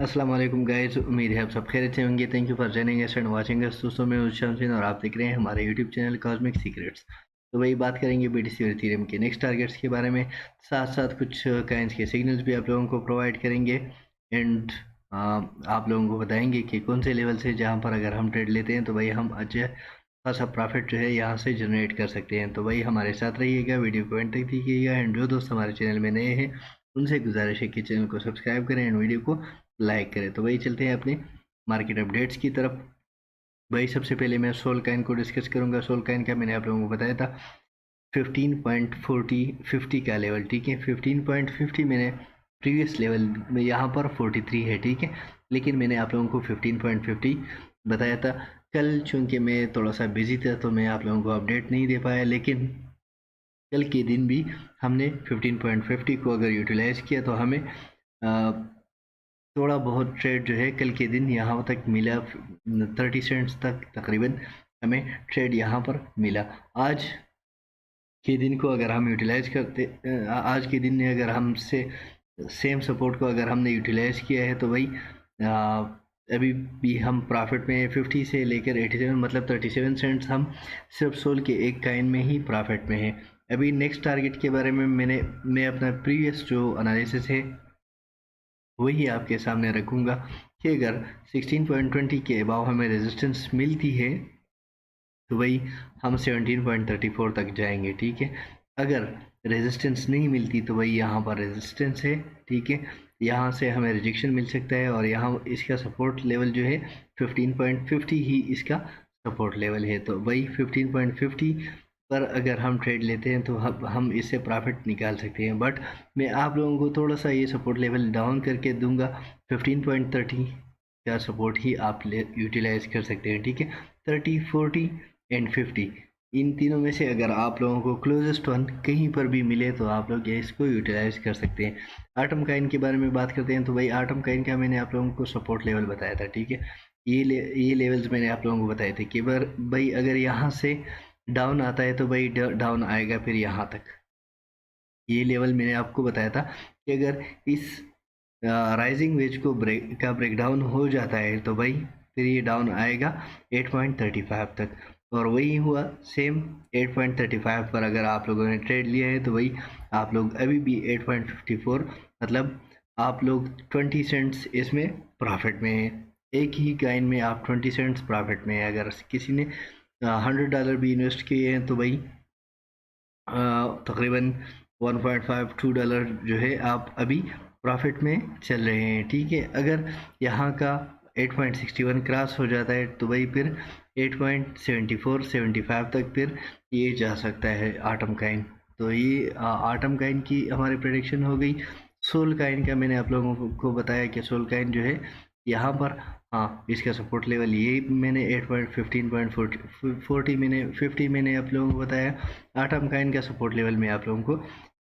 अस्सलाम वालेकुम गाइस, उम्मीद है आप सब खैरियत से होंगे। Thank you for joining us and watching us. दोस्तों मैं हूं शमसीन और आप देख रहे हैं हमारे यूट्यूब चैनल कॉस्मिक सीक्रेट्स। तो वही बात करेंगे बीटीसी और इथेरियम के नेक्स्ट टारगेट्स के बारे में, साथ साथ कुछ काइंस के सिग्नल्स भी आप लोगों को प्रोवाइड करेंगे। एंड आप लोगों को बताएंगे कि कौन से लेवल से जहां पर अगर हम ट्रेड लेते हैं तो भाई हम अच्छा खासा प्रॉफिट जो है यहाँ से जनरेट कर सकते हैं। तो भाई हमारे साथ रहिएगा, वीडियो को एंड तक देखिएगा। एंड जो दोस्त हमारे चैनल में नए हैं उनसे गुजारिश है कि चैनल को सब्सक्राइब करें एंड वीडियो को लाइक करें। तो वही चलते हैं अपने मार्केट अपडेट्स की तरफ। भाई सबसे पहले मैं सोल काइन को डिस्कस करूंगा। सोल काइन का मैंने आप लोगों को बताया था 15.40 का लेवल, ठीक है। 15.50 मैंने प्रीवियस लेवल में यहाँ पर 43 है, ठीक है। लेकिन मैंने आप लोगों को 15.50 बताया था। कल चूँकि मैं थोड़ा सा बिजी था तो मैं आप लोगों को अपडेट नहीं दे पाया, लेकिन कल के दिन भी हमने 15.50 को अगर यूटिलाइज़ किया तो हमें थोड़ा बहुत ट्रेड जो है कल के दिन यहाँ तक मिला। 30 सेंट्स तक तकरीबन हमें ट्रेड यहाँ पर मिला। आज के दिन को अगर हम यूटिलाइज करते, आज के दिन ने अगर हमसे सेम सपोर्ट को अगर हमने यूटिलाइज किया है तो भाई अभी भी हम प्रॉफिट में 50 से लेकर 87 मतलब 37 सेंट्स हम सिर्फ सोल के एक काइन में ही प्रॉफिट में है। अभी नेक्स्ट टारगेट के बारे में मैं अपना प्रीवियस जो एनालिसिस है वही आपके सामने रखूँगा कि अगर 16.20 के अबाव हमें रेजिस्टेंस मिलती है तो वही हम 17.34 तक जाएंगे, ठीक है। अगर रेजिस्टेंस नहीं मिलती तो वही यहाँ पर रेजिस्टेंस है, ठीक है। यहाँ से हमें रिजेक्शन मिल सकता है और यहाँ इसका सपोर्ट लेवल जो है 15.50 ही इसका सपोर्ट लेवल है। तो वही 15.50 पर अगर हम ट्रेड लेते हैं तो हम इससे प्रॉफिट निकाल सकते हैं। बट मैं आप लोगों को थोड़ा सा ये सपोर्ट लेवल डाउन करके दूंगा। 15.30 का सपोर्ट ही आप यूटिलाइज कर सकते हैं, ठीक है। 30, 40 एंड 50 इन तीनों में से अगर आप लोगों को क्लोजेस्ट वन कहीं पर भी मिले तो आप लोग इसको यूटिलाइज कर सकते हैं। आटम काइन के बारे में बात करते हैं तो भाई आटम काइन का मैंने आप लोगों को सपोर्ट लेवल बताया था, ठीक है। ये लेवल्स मैंने आप लोगों को बताए थे कि भाई अगर यहाँ से डाउन आता है तो भाई डाउन आएगा फिर यहाँ तक। ये लेवल मैंने आपको बताया था कि अगर इस राइजिंग वेज को ब्रेकडाउन हो जाता है तो भाई फिर ये डाउन आएगा 8.35 तक। और वही हुआ सेम 8.35 पर अगर आप लोगों ने ट्रेड लिया है तो वही आप लोग अभी भी 8.54 मतलब आप लोग 20 सेंट्स इसमें प्रॉफिट में है। एक ही काइन में आप 20 सेंट्स प्रॉफिट में है। अगर किसी ने $100 भी इन्वेस्ट किए हैं तो भाई तकरीबन $1.52 जो है आप अभी प्रॉफिट में चल रहे हैं, ठीक है। अगर यहाँ का 8.61 क्रॉस हो जाता है तो भाई फिर 8.74 75 तक फिर ये जा सकता है आटम काइन। तो ये आटम काइन की हमारी प्रेडिक्शन हो गई। सोल काइन का मैंने आप लोगों को बताया कि सोल काइन जो है यहाँ पर हाँ इसका सपोर्ट लेवल ये मैंने 8.15.40 मैंने 50 मैंने आप लोगों को बताया। आटम काइन का सपोर्ट लेवल मैं आप लोगों को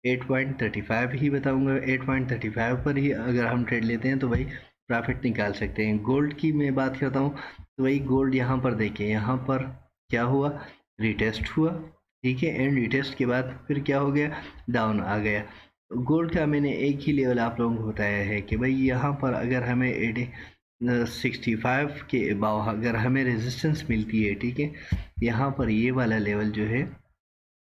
8.35 ही बताऊंगा। 8.35 पर ही अगर हम ट्रेड लेते हैं तो भाई प्रॉफिट निकाल सकते हैं। गोल्ड की मैं बात करता हूँ तो भाई गोल्ड यहाँ पर देखिए, यहाँ पर क्या हुआ, रिटेस्ट हुआ, ठीक है। एंड रिटेस्ट के बाद फिर क्या हो गया, डाउन आ गया। गोल्ड का मैंने एक ही लेवल आप लोगों को बताया है कि भाई यहाँ पर अगर हमें 65 के अबाव अगर हमें रेजिस्टेंस मिलती है, ठीक है। यहाँ पर ये वाला लेवल जो है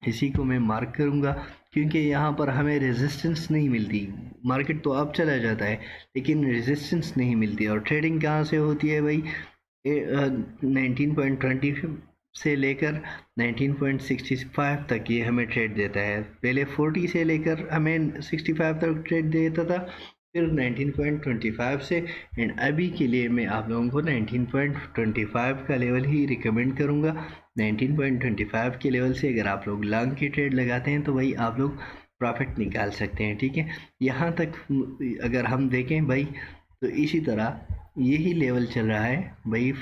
इसी को मैं मार्क करूँगा क्योंकि यहाँ पर हमें रेजिस्टेंस नहीं मिलती। मार्केट तो अब चला जाता है लेकिन रेजिस्टेंस नहीं मिलती। और ट्रेडिंग कहाँ से होती है भाई, 19.20 से लेकर 19.65 तक ये हमें ट्रेड देता है। पहले 40 से लेकर हमें 65 तक ट्रेड देता था, फिर 19.25 से। एंड अभी के लिए मैं आप लोगों को 19.25 का लेवल ही रिकमेंड करूँगा। 19.25 के लेवल से अगर आप लोग लॉन्ग की ट्रेड लगाते हैं तो भाई आप लोग प्रॉफिट निकाल सकते हैं, ठीक है। यहाँ तक अगर हम देखें भाई तो इसी तरह यही लेवल चल रहा है भाई,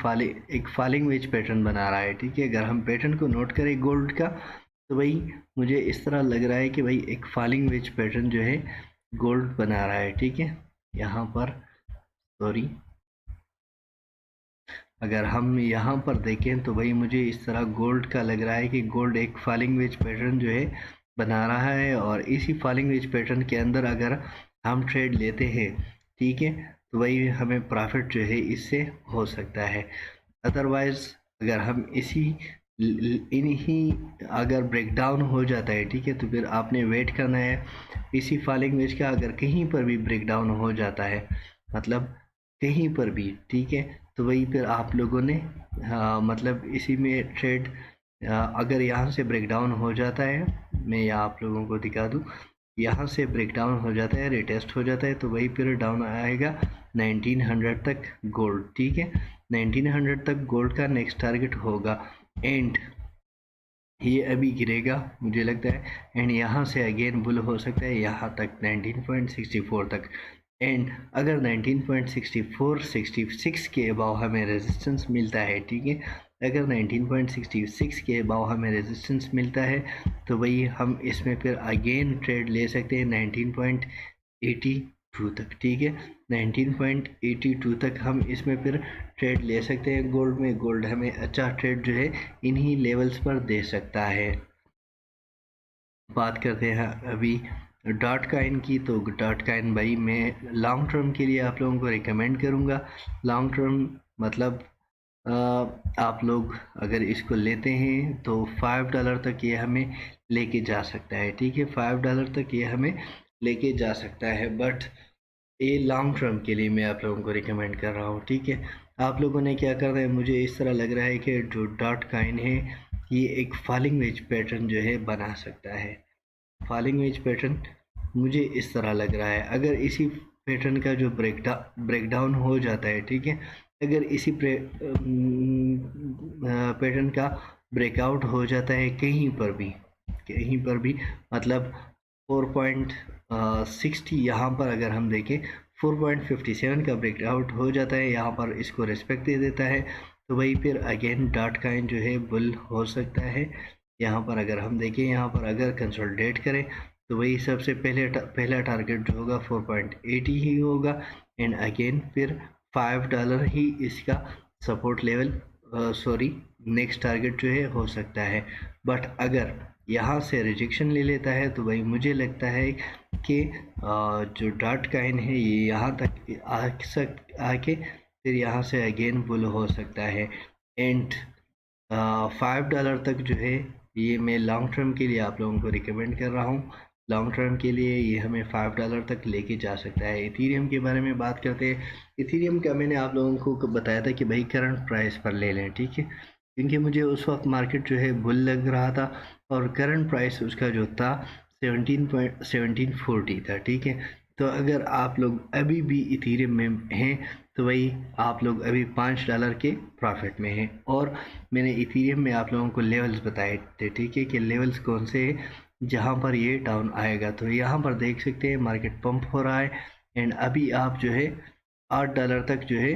एक फॉलिंग वेज पैटर्न बना रहा है, ठीक है। अगर हम पैटर्न को नोट करें गोल्ड का तो भाई मुझे इस तरह लग रहा है कि भाई एक फॉलिंग वेज पैटर्न जो है गोल्ड बना रहा है, ठीक है। यहाँ पर सॉरी, अगर हम यहाँ पर देखें तो भाई मुझे इस तरह गोल्ड का लग रहा है कि गोल्ड एक फॉलिंग वेज पैटर्न जो है बना रहा है। और इसी फॉलिंग वेज पैटर्न के अंदर अगर हम ट्रेड लेते हैं, ठीक है, तो वही हमें प्रॉफिट जो है इससे हो सकता है। अदरवाइज़ अगर हम इन्हीं अगर ब्रेकडाउन हो जाता है, ठीक है, तो फिर आपने वेट करना है इसी फॉलिंग वेज का। अगर कहीं पर भी ब्रेकडाउन हो जाता है, मतलब कहीं पर भी, ठीक है, तो वही फिर आप लोगों ने, हाँ, मतलब इसी में ट्रेड, अगर यहाँ से ब्रेकडाउन हो जाता है, मैं यहाँ आप लोगों को दिखा दूँ, यहाँ से ब्रेकडाउन हो जाता है, रिटेस्ट हो जाता है, तो वही फिर डाउन आएगा 1900 तक गोल्ड, ठीक है। 1900 तक गोल्ड का नेक्स्ट टारगेट होगा एंड ये अभी गिरेगा मुझे लगता है, एंड यहाँ से अगेन बुल हो सकता है यहाँ तक 19.64 तक। एंड अगर 19.64 66 के अबाव हमें रेजिस्टेंस मिलता है, ठीक है, अगर 19.66 के अबाव हमें रेजिस्टेंस मिलता है, तो वही हम इसमें फिर अगेन ट्रेड ले सकते हैं 19.82 तक, ठीक है। 19.82 तक हम इसमें फिर ट्रेड ले सकते हैं गोल्ड में। गोल्ड हमें अच्छा ट्रेड जो है इन्हीं लेवल्स पर दे सकता है। बात करते हैं अभी डॉट कॉइन की, तो डॉट कॉइन भाई मैं लॉन्ग टर्म के लिए आप लोगों को रिकमेंड करूँगा। लॉन्ग टर्म मतलब आप लोग अगर इसको लेते हैं तो $5 तक ये हमें लेके जा सकता है, ठीक है, $5 तक ये हमें लेके जा सकता है। बट ये लॉन्ग टर्म के लिए मैं आप लोगों को रिकमेंड कर रहा हूँ, ठीक है। आप लोगों ने क्या करना है, मुझे इस तरह लग रहा है कि जो डॉट कॉइन है ये एक फॉलिंग वेज पैटर्न जो है बना सकता है। फॉलिंग वेज पैटर्न मुझे इस तरह लग रहा है। अगर इसी पैटर्न का जो ब्रेकडाउन हो जाता है, ठीक है, अगर इसी पैटर्न का ब्रेकआउट हो जाता है कहीं पर भी, मतलब 4.60 यहाँ पर अगर हम देखें 4.57 का ब्रेकआउट हो जाता है, यहाँ पर इसको रिस्पेक्ट दे देता है, तो वही फिर अगेन डॉट कॉइन जो है बुल हो सकता है। यहाँ पर अगर हम देखें, यहाँ पर अगर कंसोलिडेट करें तो वही सबसे पहला टारगेट जो होगा 4.80 ही होगा एंड अगेन फिर $5 ही इसका support level, sorry, next target जो है हो सकता है। बट अगर यहाँ से रिजेक्शन ले लेता है तो भाई मुझे लगता है कि जो डॉट कॉइन है ये यहाँ तक आके फिर यहाँ से अगेन बुल हो सकता है एंड $5 तक जो है ये मैं लॉन्ग टर्म के लिए आप लोगों को रिकमेंड कर रहा हूँ। लॉन्ग टर्म के लिए ये हमें $5 तक लेके जा सकता है। इथीरियम के बारे में बात करते हैं। इथीरियम का मैंने आप लोगों को बताया था कि भाई करंट प्राइस पर ले लें, ठीक है, क्योंकि मुझे उस वक्त मार्केट जो है बुल लग रहा था और करंट प्राइस उसका जो था 17.1740 था, ठीक है। तो अगर आप लोग अभी भी इथीरियम में हैं तो वही आप लोग अभी $5 के प्रॉफिट में हैं। और मैंने इथीरियम में आप लोगों को लेवल्स बताए थे, ठीक है, कि लेवल्स कौन से हैं जहाँ पर ये डाउन आएगा। तो यहाँ पर देख सकते हैं मार्केट पंप हो रहा है एंड अभी आप जो है $8 तक जो है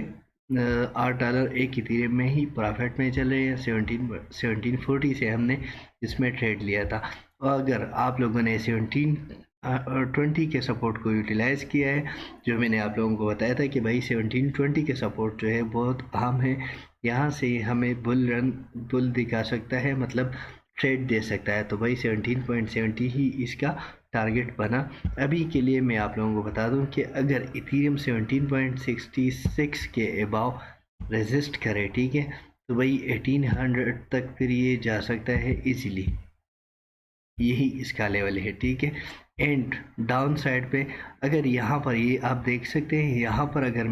$8 एक इथीरियम में ही प्रॉफिट में चल रहे हैं। 1740 से हमने इसमें ट्रेड लिया था। और अगर आप लोगों ने 1720 के सपोर्ट को यूटिलाइज़ किया है, जो मैंने आप लोगों को बताया था कि भाई 1720 के सपोर्ट जो है बहुत अहम है, यहाँ से हमें बुल दिखा सकता है, मतलब ट्रेड दे सकता है। तो भाई 17.70 ही इसका टारगेट बना। अभी के लिए मैं आप लोगों को बता दूं कि अगर इथीरियम 17.66 के अबाव रेजिस्ट करे, ठीक है, तो भाई 1800 तक फिर ये जा सकता है इजीली, यही इसका लेवल है, ठीक है। एंड डाउन साइड पे अगर यहाँ पर ये आप देख सकते हैं, यहाँ पर अगर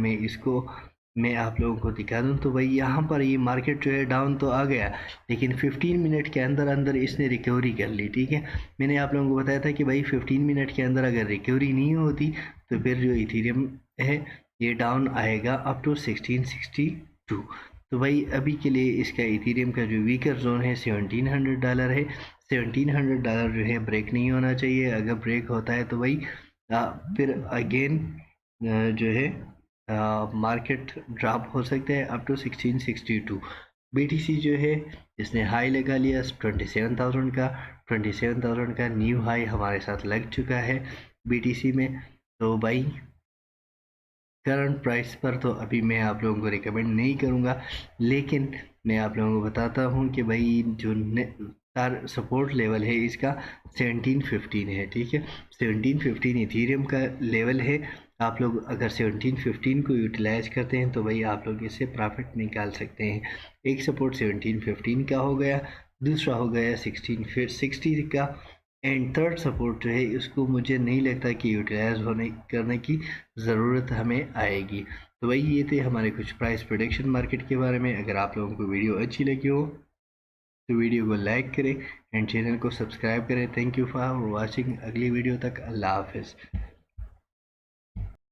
मैं आप लोगों को दिखा दूँ तो भाई यहाँ पर ये मार्केट जो है डाउन तो आ गया, लेकिन 15 मिनट के अंदर अंदर इसने रिकवरी कर ली, ठीक है। मैंने आप लोगों को बताया था कि भाई 15 मिनट के अंदर अगर रिकवरी नहीं होती तो फिर जो इथीरियम है ये डाउन आएगा अप टू 1662। तो भाई अभी के लिए इसका इथीरियम का जो वीकर जोन है $1700 है। $1700 जो है ब्रेक नहीं होना चाहिए। अगर ब्रेक होता है तो भाई फिर अगेन जो है मार्केट ड्रॉप हो सकता है अप टू 1662। BTC जो है इसने हाई लगा लिया 27,000 का। 27,000 का न्यू हाई हमारे साथ लग चुका है BTC में। तो भाई करंट प्राइस पर तो अभी मैं आप लोगों को रिकमेंड नहीं करूँगा, लेकिन मैं आप लोगों को बताता हूँ कि भाई जो सपोर्ट लेवल है इसका 1715 है, ठीक है। 1715 इथीरियम का लेवल है। आप लोग अगर 1715 को यूटिलाइज करते हैं तो भाई आप लोग इससे प्रॉफिट निकाल सकते हैं। एक सपोर्ट 1715 का हो गया, दूसरा हो गया 1660 का, एंड थर्ड सपोर्ट जो है उसको मुझे नहीं लगता कि यूटिलाइज होने करने की ज़रूरत हमें आएगी। तो भाई ये थे हमारे कुछ प्राइस प्रोडिक्शन मार्केट के बारे में। अगर आप लोगों को वीडियो अच्छी लगी हो तो वीडियो को लाइक करें एंड चैनल को सब्सक्राइब करें। Thank you for watching. अगली वीडियो तक अल्लाह हाफिज़।